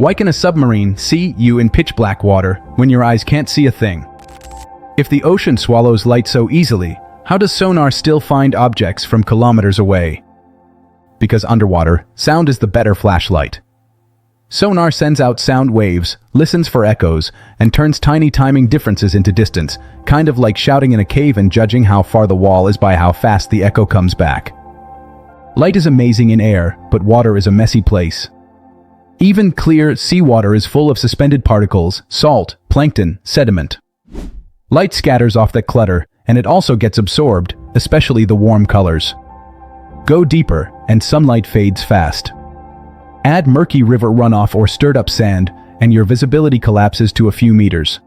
Why can a submarine see you in pitch black water when your eyes can't see a thing? If the ocean swallows light so easily, how does sonar still find objects from kilometers away? Because underwater, sound is the better flashlight. Sonar sends out sound waves, listens for echoes, and turns tiny timing differences into distance, kind of like shouting in a cave and judging how far the wall is by how fast the echo comes back. Light is amazing in air, but water is a messy place. Even clear seawater is full of suspended particles, salt, plankton, sediment. Light scatters off that clutter, and it also gets absorbed, especially the warm colors. Go deeper, and sunlight fades fast. Add murky river runoff or stirred-up sand, and your visibility collapses to a few meters.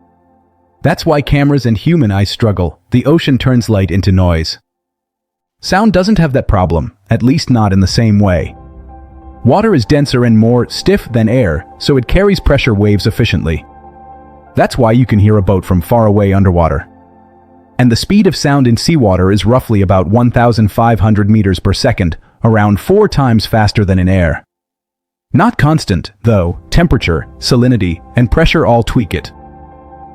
That's why cameras and human eyes struggle. The ocean turns light into noise. Sound doesn't have that problem, at least not in the same way. Water is denser and more stiff than air, so it carries pressure waves efficiently. That's why you can hear a boat from far away underwater. And the speed of sound in seawater is roughly about 1,500 meters per second, around 4 times faster than in air. Not constant, though. Temperature, salinity, and pressure all tweak it.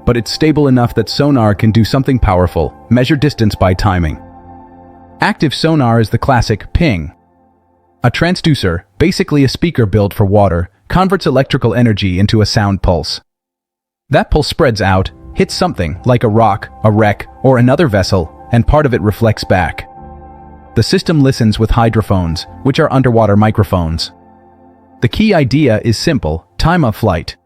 But it's stable enough that sonar can do something powerful, measure distance by timing. Active sonar is the classic ping. A transducer, basically a speaker built for water, converts electrical energy into a sound pulse. That pulse spreads out, hits something like a rock, a wreck, or another vessel, and part of it reflects back. The system listens with hydrophones, which are underwater microphones. The key idea is simple: time of flight.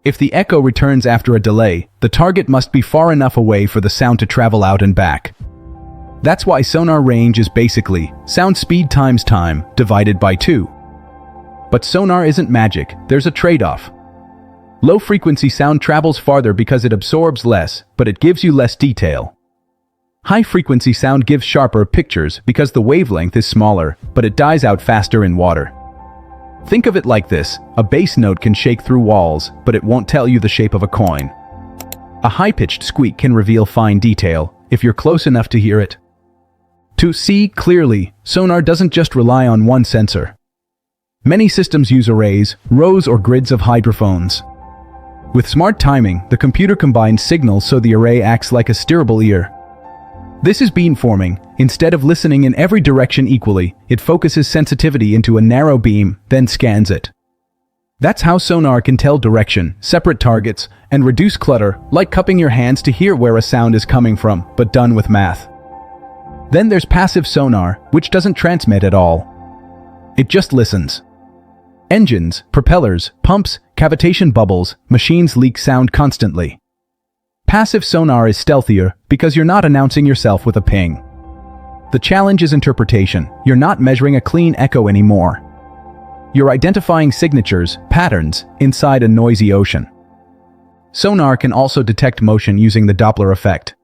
If the echo returns after a delay, the target must be far enough away for the sound to travel out and back. That's why sonar range is basically sound speed times time divided by 2. But sonar isn't magic, there's a trade-off. Low-frequency sound travels farther because it absorbs less, but it gives you less detail. High-frequency sound gives sharper pictures because the wavelength is smaller, but it dies out faster in water. Think of it like this: a bass note can shake through walls, but it won't tell you the shape of a coin. A high-pitched squeak can reveal fine detail, if you're close enough to hear it. To see clearly, sonar doesn't just rely on one sensor. Many systems use arrays, rows or grids of hydrophones. With smart timing, the computer combines signals so the array acts like a steerable ear. This is beamforming. Instead of listening in every direction equally, it focuses sensitivity into a narrow beam, then scans it. That's how sonar can tell direction, separate targets, and reduce clutter, like cupping your hands to hear where a sound is coming from, but done with math. Then there's passive sonar, which doesn't transmit at all. It just listens. Engines, propellers, pumps, cavitation bubbles, machines leak sound constantly. Passive sonar is stealthier because you're not announcing yourself with a ping. The challenge is interpretation. You're not measuring a clean echo anymore. You're identifying signatures, patterns, inside a noisy ocean. Sonar can also detect motion using the Doppler effect.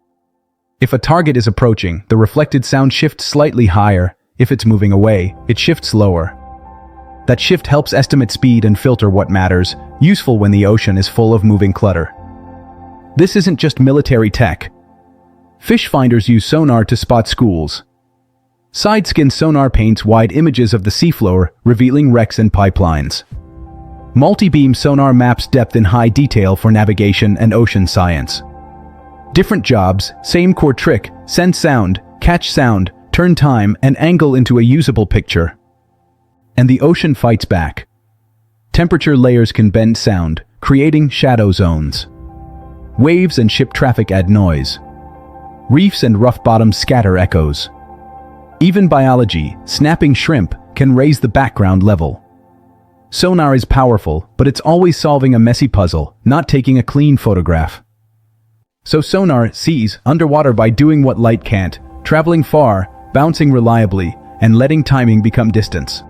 If a target is approaching, the reflected sound shifts slightly higher. If it's moving away, it shifts lower. That shift helps estimate speed and filter what matters, useful when the ocean is full of moving clutter. This isn't just military tech. Fish finders use sonar to spot schools. Side-skin sonar paints wide images of the seafloor, revealing wrecks and pipelines. Multi-beam sonar maps depth in high detail for navigation and ocean science. Different jobs, same core trick: send sound, catch sound, turn time and angle into a usable picture. And the ocean fights back. Temperature layers can bend sound, creating shadow zones. Waves and ship traffic add noise. Reefs and rough bottoms scatter echoes. Even biology, snapping shrimp, can raise the background level. Sonar is powerful, but it's always solving a messy puzzle, not taking a clean photograph. So sonar sees underwater by doing what light can't, traveling far, bouncing reliably, and letting timing become distance.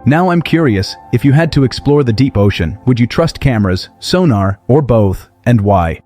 Now I'm curious, if you had to explore the deep ocean, would you trust cameras, sonar, or both, and why?